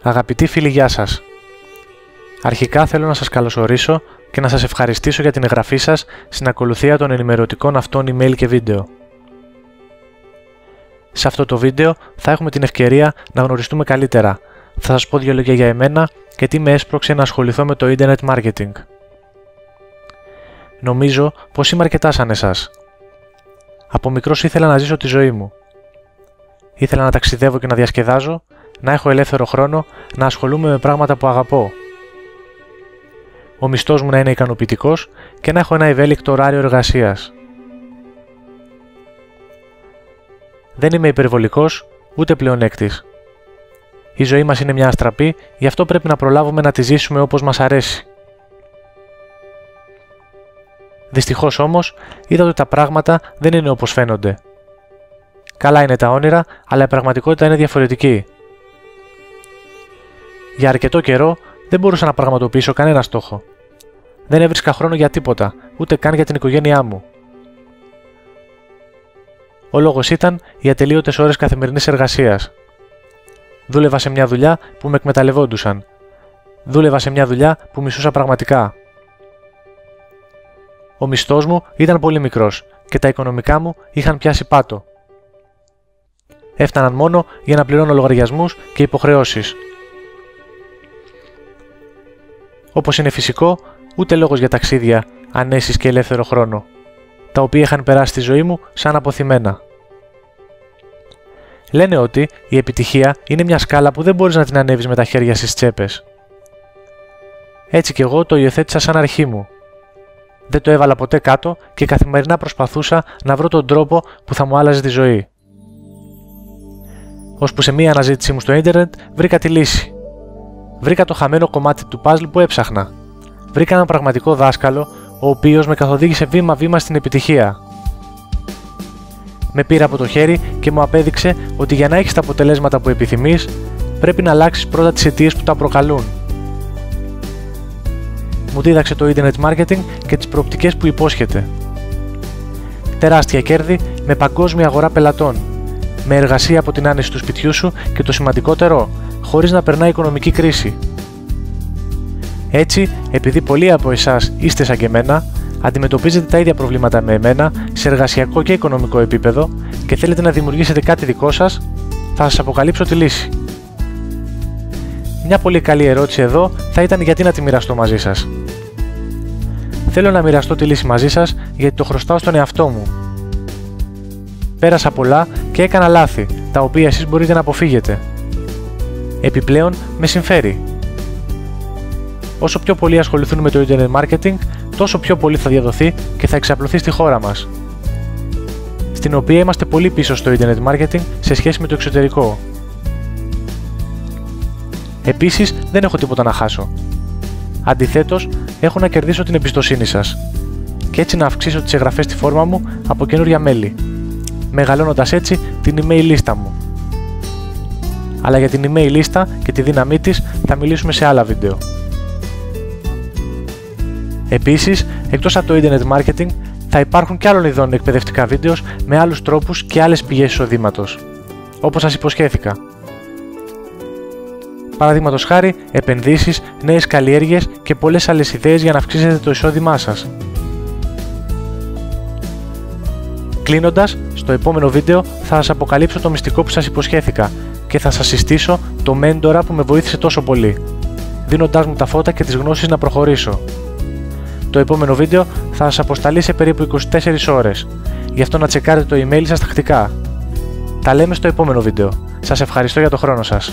Αγαπητοί φίλοι, γεια σας. Αρχικά θέλω να σας καλωσορίσω και να σας ευχαριστήσω για την εγγραφή σας στην ακολουθία των ενημερωτικών αυτών email και βίντεο. Σε αυτό το βίντεο θα έχουμε την ευκαιρία να γνωριστούμε καλύτερα. Θα σας πω δύο λόγια για εμένα και τι με έσπρωξε να ασχοληθώ με το Internet Marketing. Νομίζω πως είμαι αρκετά σαν εσάς. Από μικρός ήθελα να ζήσω τη ζωή μου. Ήθελα να ταξιδεύω και να διασκεδάζω, να έχω ελεύθερο χρόνο, να ασχολούμαι με πράγματα που αγαπώ. Ο μισθός μου να είναι ικανοποιητικός και να έχω ένα ευέλικτο ωράριο εργασίας. Δεν είμαι υπερβολικός, ούτε πλεονέκτης. Η ζωή μας είναι μια αστραπή, γι' αυτό πρέπει να προλάβουμε να τη ζήσουμε όπως μας αρέσει. Δυστυχώς όμως, είδα ότι τα πράγματα δεν είναι όπως φαίνονται. Καλά είναι τα όνειρα, αλλά η πραγματικότητα είναι διαφορετική. Για αρκετό καιρό δεν μπορούσα να πραγματοποιήσω κανένα στόχο. Δεν έβρισκα χρόνο για τίποτα, ούτε καν για την οικογένειά μου. Ο λόγος ήταν οι ατελείωτες ώρες καθημερινής εργασίας. Δούλευα σε μια δουλειά που με εκμεταλλευόντουσαν. Δούλευα σε μια δουλειά που μισούσα πραγματικά. Ο μισθός μου ήταν πολύ μικρός και τα οικονομικά μου είχαν πιάσει πάτο. Έφταναν μόνο για να πληρώνω λογαριασμούς και υποχρεώσεις. Όπως είναι φυσικό, ούτε λόγος για ταξίδια, ανέσεις και ελεύθερο χρόνο, τα οποία είχαν περάσει στη ζωή μου σαν αποθυμένα. Λένε ότι η επιτυχία είναι μια σκάλα που δεν μπορείς να την ανέβεις με τα χέρια στις τσέπες. Έτσι κι εγώ το υιοθέτησα σαν αρχή μου. Δεν το έβαλα ποτέ κάτω και καθημερινά προσπαθούσα να βρω τον τρόπο που θα μου άλλαζε τη ζωή. Ώσπου σε μία αναζήτησή μου στο ίντερνετ βρήκα τη λύση. Βρήκα το χαμένο κομμάτι του παζλ που έψαχνα. Βρήκα έναν πραγματικό δάσκαλο, ο οποίος με καθοδήγησε βήμα-βήμα στην επιτυχία. Με πήρε από το χέρι και μου απέδειξε ότι για να έχεις τα αποτελέσματα που επιθυμείς, πρέπει να αλλάξεις πρώτα τις αιτίες που τα προκαλούν. Μου δίδαξε το Internet Marketing και τις προοπτικές που υπόσχεται. Τεράστια κέρδη με παγκόσμια αγορά πελατών. Με εργασία από την άνεση του σπιτιού σου και το σημαντικότερο, χωρίς να περνάει οικονομική κρίση. Έτσι, επειδή πολλοί από εσάς είστε σαν και εμένα, αντιμετωπίζετε τα ίδια προβλήματα με εμένα σε εργασιακό και οικονομικό επίπεδο και θέλετε να δημιουργήσετε κάτι δικό σας, θα σας αποκαλύψω τη λύση. Μια πολύ καλή ερώτηση εδώ θα ήταν γιατί να τη μοιραστώ μαζί σας. Θέλω να μοιραστώ τη λύση μαζί σας γιατί το χρωστάω στον εαυτό μου. Πέρασα πολλά και έκανα λάθη, τα οποία εσείς μπορείτε να αποφύγετε. Επιπλέον, με συμφέρει. Όσο πιο πολλοί ασχοληθούν με το Internet Marketing, τόσο πιο πολύ θα διαδοθεί και θα εξαπλωθεί στη χώρα μας, στην οποία είμαστε πολύ πίσω στο Internet Marketing σε σχέση με το εξωτερικό. Επίσης, δεν έχω τίποτα να χάσω. Αντιθέτως, έχω να κερδίσω την εμπιστοσύνη σας και έτσι να αυξήσω τις εγγραφές στη φόρμα μου από καινούρια μέλη, μεγαλώνοντας έτσι την email λίστα μου. Αλλά για την email λίστα και τη δύναμή της θα μιλήσουμε σε άλλα βίντεο. Επίσης, εκτός από το Internet Marketing, θα υπάρχουν και άλλων ειδών εκπαιδευτικά βίντεο με άλλους τρόπους και άλλες πηγές εισοδήματος, όπως σας υποσχέθηκα. Παραδείγματος χάρη, επενδύσεις, νέες καλλιέργειες και πολλές άλλες ιδέες για να αυξήσετε το εισόδημά σας. Κλείνοντας, στο επόμενο βίντεο θα σας αποκαλύψω το μυστικό που σας υποσχέθηκα και θα σας συστήσω το μέντορα που με βοήθησε τόσο πολύ, δίνοντάς μου τα φώτα και τις γνώσεις να προχωρήσω. Το επόμενο βίντεο θα σας αποσταλεί σε περίπου 24 ώρες, γι' αυτό να τσεκάρετε το email σας τακτικά. Τα λέμε στο επόμενο βίντεο. Σας ευχαριστώ για το χρόνο σας.